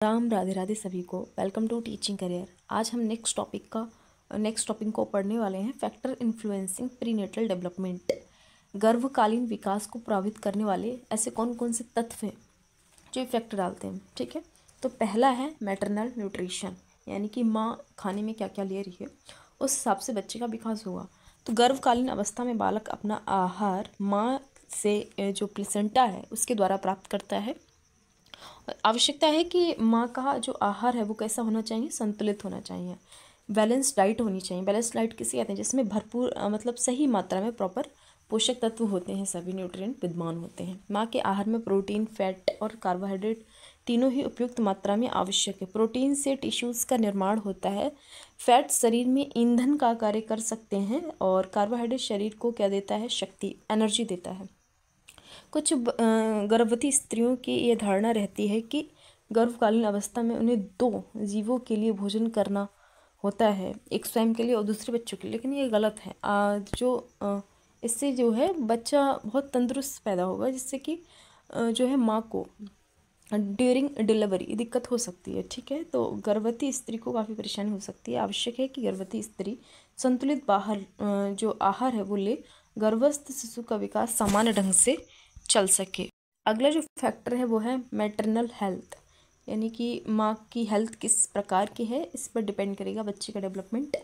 राम राधे राधे सभी को। Welcome to teaching career. आज हम नेक्स्ट टॉपिक को पढ़ने वाले हैं, फैक्टर इन्फ्लुएंसिंग प्रीनेटल डेवलपमेंट। गर्भकालीन विकास को प्रभावित करने वाले ऐसे कौन कौन से तत्व हैं जो इफेक्ट डालते हैं। ठीक है, तो पहला है मैटरनल न्यूट्रिशन, यानी कि माँ खाने में क्या क्या ले रही है उस हिसाब से बच्चे का विकास होगा। तो गर्भकालीन अवस्था में बालक अपना आहार माँ से जो प्लेसेंटा है उसके द्वारा प्राप्त करता है। आवश्यकता है कि माँ का जो आहार है वो कैसा होना चाहिए, संतुलित होना चाहिए, बैलेंस डाइट होनी चाहिए। बैलेंस डाइट किसे कहते हैं, जिसमें भरपूर मतलब सही मात्रा में प्रॉपर पोषक तत्व होते हैं, सभी न्यूट्रिएंट विद्यमान होते हैं। माँ के आहार में प्रोटीन, फैट और कार्बोहाइड्रेट तीनों ही उपयुक्त मात्रा में आवश्यक है। प्रोटीन से टिश्यूज़ का निर्माण होता है, फैट शरीर में ईंधन का कार्य कर सकते हैं और कार्बोहाइड्रेट शरीर को क्या देता है, शक्ति, एनर्जी देता है। कुछ गर्भवती स्त्रियों की ये धारणा रहती है कि गर्भकालीन अवस्था में उन्हें दो जीवों के लिए भोजन करना होता है, एक स्वयं के लिए और दूसरे बच्चों के लिए, लेकिन ये गलत है। इससे जो है बच्चा बहुत तंदुरुस्त पैदा होगा, जिससे कि जो है माँ को ड्यूरिंग डिलीवरी दिक्कत हो सकती है। ठीक है, तो गर्भवती स्त्री को काफ़ी परेशानी हो सकती है। आवश्यक है कि गर्भवती स्त्री संतुलित जो आहार है वो ले, गर्भस्थ शिशु का विकास सामान्य ढंग से चल सके। अगला जो फैक्टर है वो है मैटरनल हेल्थ, यानी कि माँ की हेल्थ किस प्रकार की है इस पर डिपेंड करेगा बच्चे का डेवलपमेंट।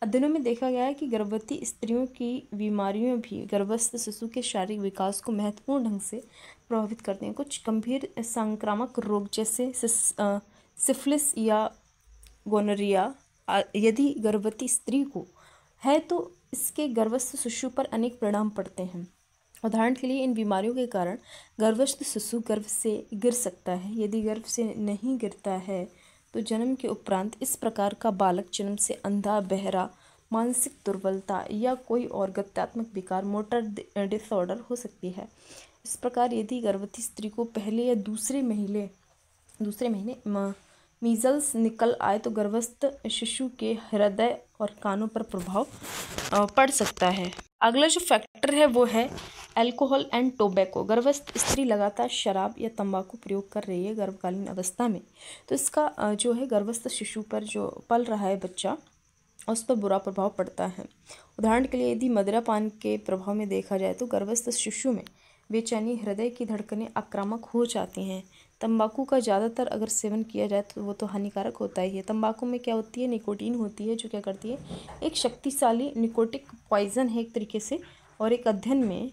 अध्ययनों में देखा गया है कि गर्भवती स्त्रियों की बीमारियों भी गर्भस्थ शिशु के शारीरिक विकास को महत्वपूर्ण ढंग से प्रभावित करते हैं। कुछ गंभीर संक्रामक रोग जैसे सिफिलिस या गोनोरिया यदि गर्भवती स्त्री को है तो इसके गर्भस्थ शिशु पर अनेक परिणाम पड़ते हैं। उदाहरण के लिए इन बीमारियों के कारण गर्भस्थ शिशु गर्भ से गिर सकता है। यदि गर्भ से नहीं गिरता है तो जन्म के उपरांत इस प्रकार का बालक जन्म से अंधा, बहरा, मानसिक दुर्बलता या कोई और गत्यात्मक विकार, मोटर डिसऑर्डर हो सकती है। इस प्रकार यदि गर्भवती स्त्री को पहले या दूसरे महीने मीजल्स निकल आए तो गर्भस्थ शिशु के हृदय और कानों पर प्रभाव पड़ सकता है। अगला जो फैक्टर है वो है अल्कोहल एंड टोबैको। गर्भस्थ स्त्री लगातार शराब या तंबाकू प्रयोग कर रही है गर्भकालीन अवस्था में, तो इसका जो है गर्भस्थ शिशु पर जो पल रहा है बच्चा, उस पर बुरा प्रभाव पड़ता है। उदाहरण के लिए यदि मदिरापान के प्रभाव में देखा जाए तो गर्भस्थ शिशु में बेचैनी, हृदय की धड़कनें आक्रामक हो जाती हैं। तंबाकू का ज़्यादातर अगर सेवन किया जाए तो वो तो हानिकारक होता ही है। तंबाकू में क्या होती है, निकोटीन होती है, जो क्या करती है, एक शक्तिशाली निकोटिक पॉइजन है एक तरीके से। और एक अध्ययन में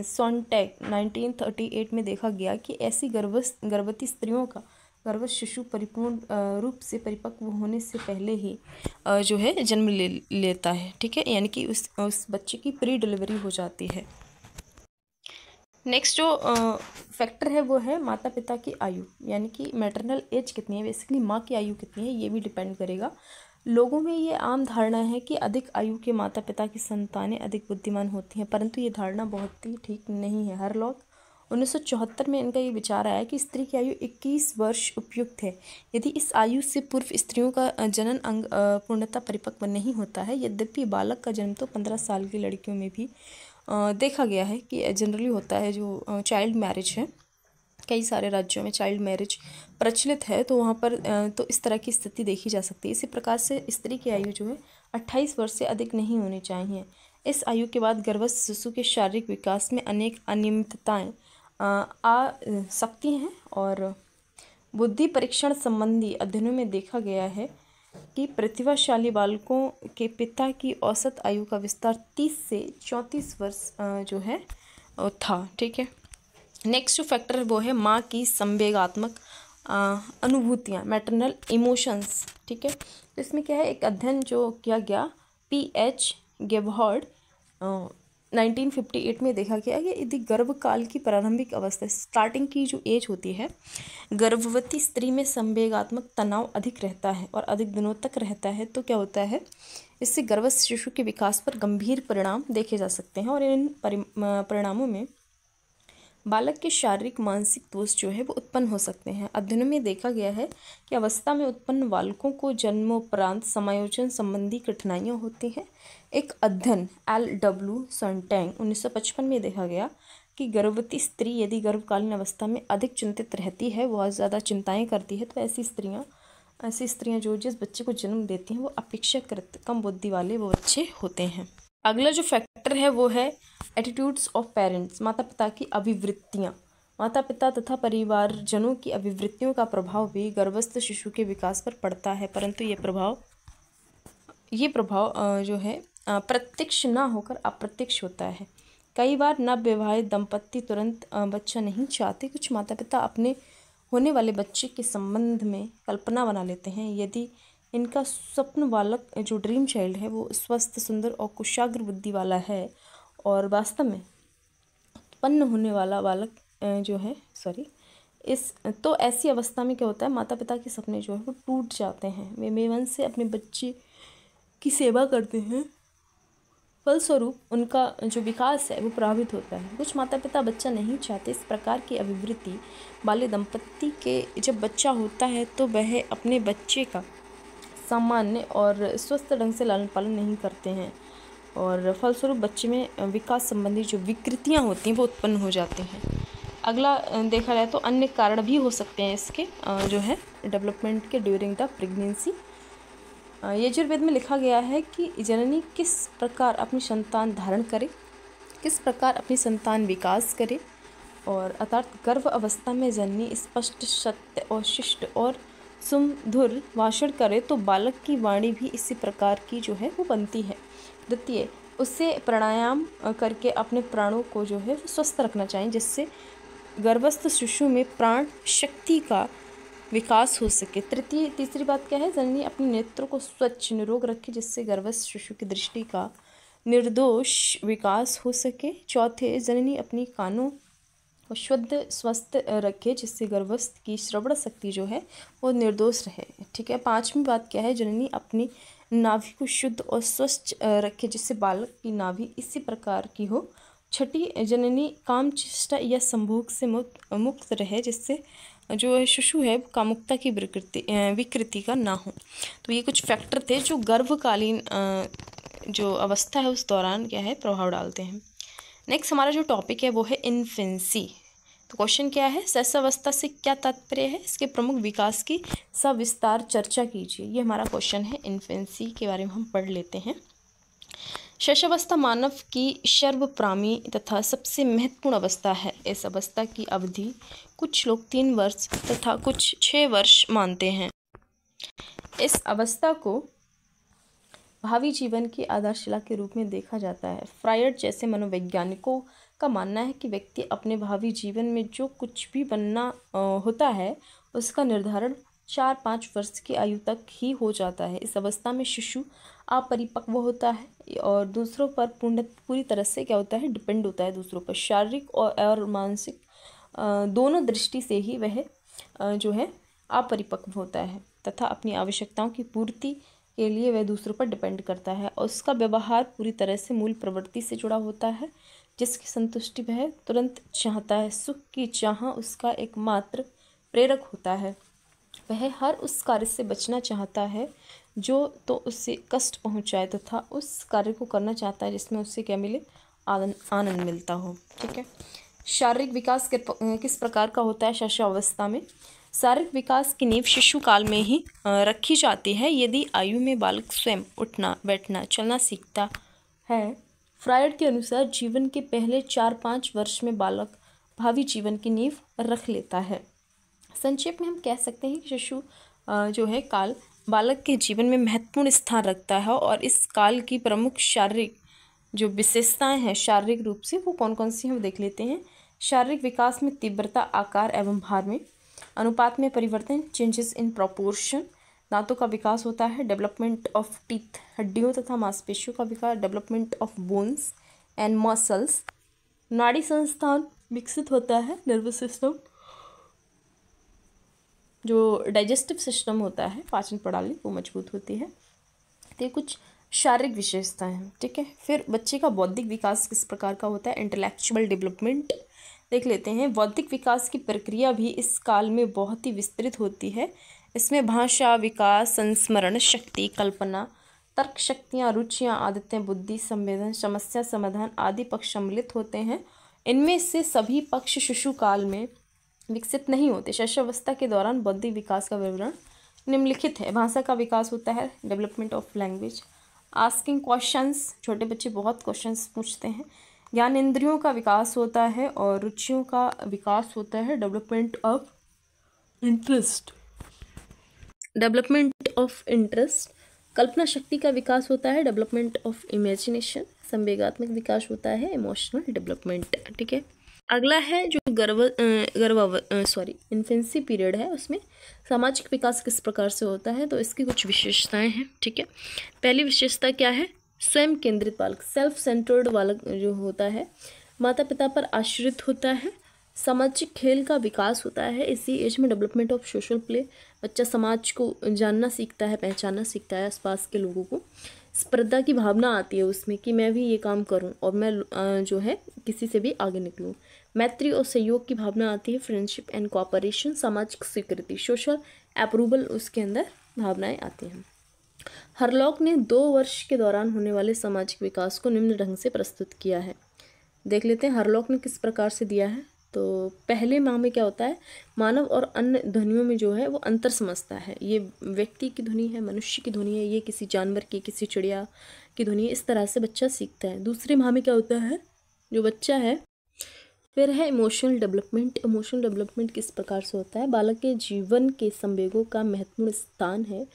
सोनटैक 1938 में देखा गया कि ऐसी गर्भवती स्त्रियों का गर्भस्थ शिशु परिपूर्ण रूप से परिपक्व होने से पहले ही जो है जन्म लेता है। ठीक है, यानी कि उस बच्चे की प्री डिलीवरी हो जाती है। नेक्स्ट जो फैक्टर है वो है माता पिता की आयु, यानी कि मैटरनल एज कितनी है, बेसिकली माँ की आयु कितनी है, ये भी डिपेंड करेगा। लोगों में ये आम धारणा है कि अधिक आयु के माता पिता की संतानें अधिक बुद्धिमान होती हैं, परंतु ये धारणा बहुत ही ठीक नहीं है। हरलॉक 1974 में इनका ये विचार आया कि स्त्री की आयु 21 वर्ष उपयुक्त है यदि इस आयु से पूर्व स्त्रियों का जनन अंग पूर्णतः परिपक्व नहीं होता है। यद्यपि बालक का जन्म तो 15 साल की लड़कियों में भी देखा गया है कि जनरली होता है। जो चाइल्ड मैरिज है, कई सारे राज्यों में चाइल्ड मैरिज प्रचलित है, तो वहाँ पर तो इस तरह की स्थिति देखी जा सकती है। इसी प्रकार से स्त्री की आयु जो है 28 वर्ष से अधिक नहीं होनी चाहिए। इस आयु के बाद गर्भस्थ शिशु के शारीरिक विकास में अनेक अनियमितताएं आ सकती हैं और बुद्धि परीक्षण संबंधी अध्ययनों में देखा गया है कि प्रतिभाशाली बालकों के पिता की औसत आयु का विस्तार 30 से 34 वर्ष जो है था। ठीक है, नेक्स्ट जो फैक्टर है वो है माँ की संवेगात्मक अनुभूतियाँ, मैटरनल इमोशंस। ठीक है, तो इसमें क्या है, एक अध्ययन जो किया गया P.H. गेबहर्ड 1958 में देखा गया कि यदि गर्भकाल की प्रारंभिक अवस्था, स्टार्टिंग की जो एज होती है, गर्भवती स्त्री में संवेगात्मक तनाव अधिक रहता है और अधिक दिनों तक रहता है, तो क्या होता है, इससे गर्भस्थ शिशु के विकास पर गंभीर परिणाम देखे जा सकते हैं। और इन परिणामों में बालक के शारीरिक मानसिक दोष जो है वो उत्पन्न हो सकते हैं। अध्ययनों में देखा गया है कि अवस्था में उत्पन्न बालकों को जन्मोपरांत समायोजन संबंधी कठिनाइयाँ होती हैं। एक अध्ययन LW सोनटैंग 1955 में देखा गया कि गर्भवती स्त्री यदि गर्भकालीन अवस्था में अधिक चिंतित रहती है, बहुत ज़्यादा चिंताएं करती है, तो ऐसी स्त्रियां जो जिस बच्चे को जन्म देती हैं वो अपेक्षाकृत कम बुद्धि वाले वो बच्चे होते हैं। अगला जो फैक्टर है वो है एटीट्यूड्स ऑफ पेरेंट्स, माता पिता की अभिवृत्तियाँ। माता पिता तथा परिवारजनों की अभिवृत्तियों का प्रभाव भी गर्भस्थ शिशु के विकास पर पड़ता है, परंतु ये प्रभाव जो है प्रत्यक्ष ना होकर अप्रत्यक्ष होता है। कई बार नवविवाहित दंपत्ति तुरंत बच्चा नहीं चाहते। कुछ माता पिता अपने होने वाले बच्चे के संबंध में कल्पना बना लेते हैं। यदि इनका स्वप्न बालक जो ड्रीम चाइल्ड है वो स्वस्थ, सुंदर और कुशाग्र बुद्धि वाला है और वास्तव में उत्पन्न होने वाला बालक जो है तो ऐसी अवस्था में क्या होता है, माता पिता के सपने जो है वो टूट जाते हैं। वे बेमन से अपने बच्चे की सेवा करते हैं, फलस्वरूप उनका जो विकास है वो प्रभावित होता है। कुछ माता पिता बच्चा नहीं चाहते। इस प्रकार की अभिवृत्ति वाले दंपत्ति के जब बच्चा होता है तो वह अपने बच्चे का सामान्य और स्वस्थ ढंग से लालन पालन नहीं करते हैं और फलस्वरूप बच्चे में विकास संबंधी जो विकृतियाँ होती हैं वो उत्पन्न हो जाती हैं। अगला देखा जाए तो अन्य कारण भी हो सकते हैं इसके जो है डेवलपमेंट के ड्यूरिंग द प्रेगनेंसी। यजुर्वेद में लिखा गया है कि जननी किस प्रकार अपनी संतान धारण करे, किस प्रकार अपनी संतान विकास करे, और अर्थात गर्भ अवस्था में जननी स्पष्ट, सत्य और शिष्ट और सुमधुर भाषण करे तो बालक की वाणी भी इसी प्रकार की जो है वो बनती है। द्वितीय, उससे प्राणायाम करके अपने प्राणों को जो है वो स्वस्थ रखना चाहिए, जिससे गर्भस्थ शिशु में प्राण शक्ति का विकास हो सके। तीसरी बात क्या है, जननी अपने नेत्रों को स्वच्छ निरोग रखे, जिससे गर्भस्थ शिशु की दृष्टि का निर्दोष विकास हो सके। चौथे, जननी अपनी कानों को शुद्ध स्वस्थ रखे, जिससे गर्भस्थ की श्रवण शक्ति जो है वो निर्दोष रहे। ठीक है। पांचवी बात क्या है, जननी अपनी नाभि को शुद्ध और स्वच्छ रखे, जिससे बालक की नाभि इसी प्रकार की हो। छठी, जननी कामचेष्टा या संभोग से मुक्त रहे, जिससे जो शिशु है कामुकता की विकृति का ना हो। तो ये कुछ फैक्टर थे जो गर्भकालीन जो अवस्था है उस दौरान क्या है प्रभाव डालते हैं। नेक्स्ट हमारा जो टॉपिक है वो है इन्फेंसी। तो क्वेश्चन क्या है, शैशवावस्था से क्या तात्पर्य है, इसके प्रमुख विकास की सविस्तार चर्चा कीजिए। ये हमारा क्वेश्चन है, इन्फेंसी के बारे में हम पढ़ लेते हैं। शैशवावस्था मानव की सर्वप्रामी तथा सबसे महत्वपूर्ण अवस्था है। इस अवस्था की अवधि कुछ लोग 3 वर्ष तथा कुछ 6 वर्ष मानते हैं। इस अवस्था को भावी जीवन की आधारशिला के रूप में देखा जाता है। फ्रायड जैसे मनोवैज्ञानिकों का मानना है कि व्यक्ति अपने भावी जीवन में जो कुछ भी बनना होता है उसका निर्धारण 4-5 वर्ष की आयु तक ही हो जाता है। इस अवस्था में शिशु अपरिपक्व होता है और दूसरों पर पूरी तरह से क्या होता है, डिपेंड होता है दूसरों पर। शारीरिक और मानसिक दोनों दृष्टि से ही वह जो है अपरिपक्व होता है तथा अपनी आवश्यकताओं की पूर्ति के लिए वह दूसरों पर डिपेंड करता है और उसका व्यवहार पूरी तरह से मूल प्रवृत्ति से जुड़ा होता है, जिसकी संतुष्टि वह तुरंत चाहता है। सुख की चाह उसका एकमात्र प्रेरक होता है। वह हर उस कार्य से बचना चाहता है जो तो उससे कष्ट पहुंचाए तथा उस कार्य को करना चाहता है जिसमें उससे क्या मिले, आनंद मिलता हो। ठीक है। शारीरिक विकास किस प्रकार का होता है शैशवावस्था में? शारीरिक विकास की नींव शिशु काल में ही रखी जाती है। यदि आयु में बालक स्वयं उठना, बैठना, चलना सीखता है, फ्रायड के अनुसार जीवन के पहले 4-5 वर्ष में बालक भावी जीवन की नींव रख लेता है। संक्षेप में हम कह सकते हैं कि शिशु जो है काल बालक के जीवन में महत्वपूर्ण स्थान रखता है और इस काल की प्रमुख शारीरिक जो विशेषताएं हैं शारीरिक रूप से वो कौन कौन सी हम देख लेते हैं। शारीरिक विकास में तीव्रता, आकार एवं भार में अनुपात में परिवर्तन, चेंजेस इन प्रोपोर्शन। दांतों का विकास होता है, डेवलपमेंट ऑफ टीथ, हड्डियों तथा मांसपेशियों का विकास, development of bones and muscles. नाड़ी संस्थान विकसित होता है, नर्वस सिस्टम, जो डाइजेस्टिव सिस्टम होता है, पाचन प्रणाली वो मजबूत होती है। तो ये कुछ शारीरिक विशेषताएं हैं। ठीक है। फिर बच्चे का बौद्धिक विकास किस प्रकार का होता है, इंटेलेक्चुअल डेवलपमेंट देख लेते हैं। बौद्धिक विकास की प्रक्रिया भी इस काल में बहुत ही विस्तृत होती है। इसमें भाषा विकास, संस्मरण शक्ति, कल्पना, तर्क शक्तियाँ, रुचियाँ, आदतें, बुद्धि, संवेदन, समस्या समाधान आदि पक्ष सम्मिलित होते हैं। इनमें से सभी पक्ष शिशु काल में विकसित नहीं होते। शैशवावस्था के दौरान बौद्धिक विकास का विवरण निम्नलिखित है। भाषा का विकास होता है, development of language, asking questions, छोटे बच्चे बहुत क्वेश्चंस पूछते हैं। ज्ञान इंद्रियों का विकास होता है और रुचियों का विकास होता है, डेवलपमेंट ऑफ इंटरेस्ट। कल्पना शक्ति का विकास होता है, डेवलपमेंट ऑफ इमेजिनेशन। संवेगात्मक विकास होता है, इमोशनल डेवलपमेंट। ठीक है, अगला है जो इन्फेंसी पीरियड है, उसमें सामाजिक विकास किस प्रकार से होता है, तो इसकी कुछ विशेषताएं हैं। ठीक है, पहली विशेषता क्या है, स्वयं केंद्रित बालक, सेल्फ सेंटर्ड बालक जो होता है, माता पिता पर आश्रित होता है। सामाजिक खेल का विकास होता है इसी एज में, डेवलपमेंट ऑफ सोशल प्ले, बच्चा समाज को जानना सीखता है, पहचानना सीखता है, आसपास के लोगों को। स्पर्धा की भावना आती है उसमें कि मैं भी ये काम करूं और मैं जो है किसी से भी आगे निकलूं। मैत्री और सहयोग की भावना आती है, फ्रेंडशिप एंड कोऑपरेशन, सामाजिक स्वीकृति, सोशल अप्रूवल, उसके अंदर भावनाएं आती हैं। हरलॉक ने 2 वर्ष के दौरान होने वाले सामाजिक विकास को निम्न ढंग से प्रस्तुत किया है। देख लेते हैं हरलॉक ने किस प्रकार से दिया है। तो पहले माह में क्या होता है, मानव और अन्य ध्वनियों में जो है वो अंतर समझता है। ये व्यक्ति की ध्वनि है, मनुष्य की ध्वनि है, ये किसी जानवर की, किसी चिड़िया की ध्वनि है, इस तरह से बच्चा सीखता है। दूसरे माह में क्या होता है, जो बच्चा है, फिर है इमोशनल डेवलपमेंट। इमोशनल डेवलपमेंट किस प्रकार से होता है, बालक के जीवन के संवेगों का महत्वपूर्ण स्थान है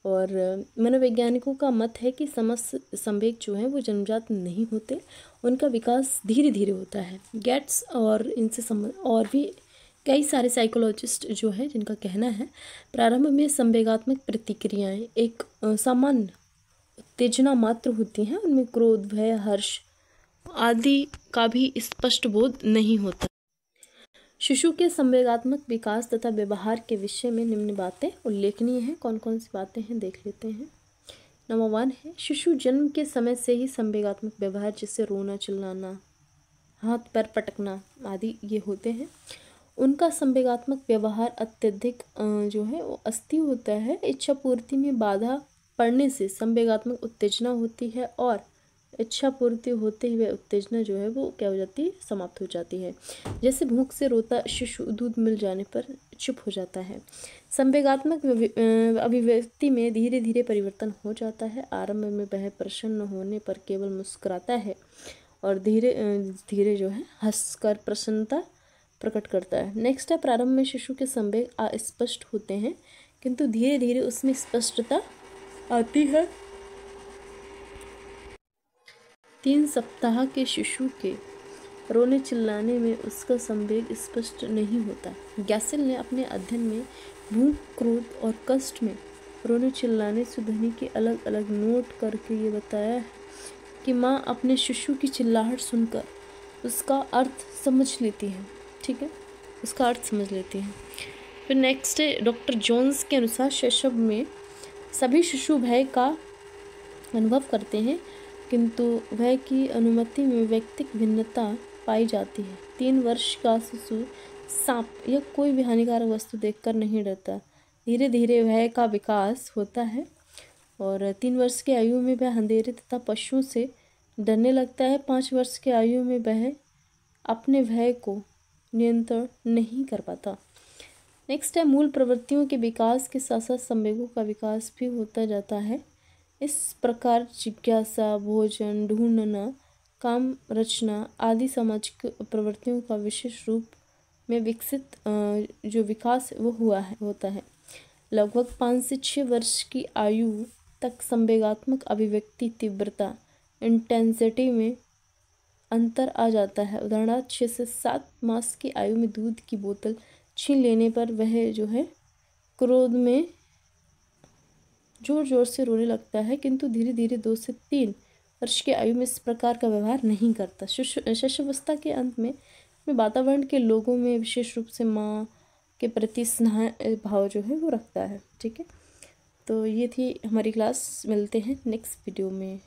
और मनोवैज्ञानिकों का मत है कि समस्त संवेग जो हैं वो जन्मजात नहीं होते, उनका विकास धीरे धीरे होता है। गेट्स और इनसे और भी कई सारे साइकोलॉजिस्ट जो है जिनका कहना है प्रारंभ में संवेगात्मक प्रतिक्रियाएं एक सामान्य उत्तेजना मात्र होती हैं, उनमें क्रोध, भय, हर्ष आदि का भी स्पष्ट बोध नहीं होता। शिशु के संवेगात्मक विकास तथा व्यवहार के विषय में निम्न बातें उल्लेखनीय हैं। कौन कौन सी बातें हैं देख लेते हैं। नंबर 1 है, शिशु जन्म के समय से ही संवेगात्मक व्यवहार, जैसे रोना, चिल्लाना, हाथ पैर पटकना आदि ये होते हैं। उनका संवेगात्मक व्यवहार अत्यधिक जो है वो अस्थि होता है। इच्छा पूर्ति में बाधा पड़ने से संवेगात्मक उत्तेजना होती है और इच्छा पूर्ति होते हुए उत्तेजना जो है वो क्या हो जाती है, समाप्त हो जाती है। जैसे भूख से रोता शिशु दूध मिल जाने पर चुप हो जाता है। संवेगात्मक अभिव्यक्ति में धीरे धीरे परिवर्तन हो जाता है। आरंभ में वह प्रसन्न होने पर केवल मुस्कुराता है और धीरे धीरे जो है हंसकर प्रसन्नता प्रकट करता है। नेक्स्ट है, प्रारंभ में शिशु के संवेग अस्पष्ट होते हैं किंतु धीरे धीरे उसमें स्पष्टता आती है। 3 सप्ताह के शिशु के रोने चिल्लाने में उसका संवेग स्पष्ट नहीं होता। गैसेल ने अपने अध्ययन में भूख, क्रोध और कष्ट में रोने चिल्लाने से ध्वनि के अलग अलग नोट करके ये बताया है कि माँ अपने शिशु की चिल्लाहट सुनकर उसका अर्थ समझ लेती है। ठीक है, उसका अर्थ समझ लेती है। फिर नेक्स्ट है, डॉक्टर जोन्स के अनुसार शैशव में सभी शिशु भय का अनुभव करते हैं किंतु भय की अनुमति में व्यक्तिगत भिन्नता पाई जाती है। 3 वर्ष का शिशु सांप या कोई भी हानिकारक वस्तु देखकर नहीं डरता। धीरे धीरे भय का विकास होता है और 3 वर्ष की आयु में वह अंधेरे तथा पशुओं से डरने लगता है। 5 वर्ष की आयु में वह अपने भय को नियंत्रण नहीं कर पाता। नेक्स्ट है, मूल प्रवृत्तियों के विकास के साथ साथ संवेगों का विकास भी होता जाता है। इस प्रकार जिज्ञासा, भोजन ढूंढना, काम रचना आदि सामाजिक प्रवृत्तियों का विशेष रूप में विकसित जो विकास वो होता है। लगभग 5 से 6 वर्ष की आयु तक संवेगात्मक अभिव्यक्ति तीव्रता, इंटेंसिटी में अंतर आ जाता है। उदाहरणार्थ 6 से 7 मास की आयु में दूध की बोतल छीन लेने पर वह जो है क्रोध में जोर जोर से रोने लगता है किंतु धीरे धीरे 2 से 3 वर्ष की आयु में इस प्रकार का व्यवहार नहीं करता। शैशवावस्था के अंत में वातावरण के लोगों में विशेष रूप से माँ के प्रति स्नेह भाव जो है वो रखता है। ठीक है, तो ये थी हमारी क्लास। मिलते हैं नेक्स्ट वीडियो में।